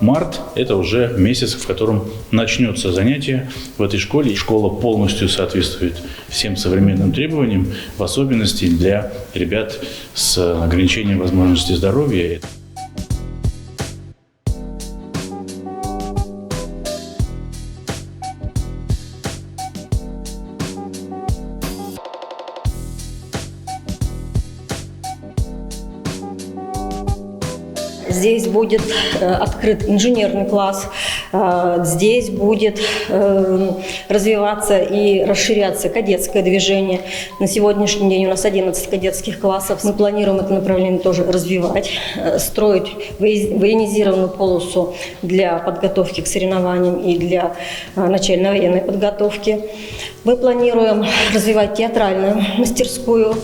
март – это уже месяц, в котором начнется занятие в этой школе. Школа полностью соответствует всем современным требованиям, в особенности для ребят с ограничением возможностей здоровья. Здесь будет открыт инженерный класс, здесь будет развиваться и расширяться кадетское движение. На сегодняшний день у нас 11 кадетских классов. Мы планируем это направление тоже развивать, строить военизированную полосу для подготовки к соревнованиям и для начальной военной подготовки. Мы планируем развивать театральную мастерскую.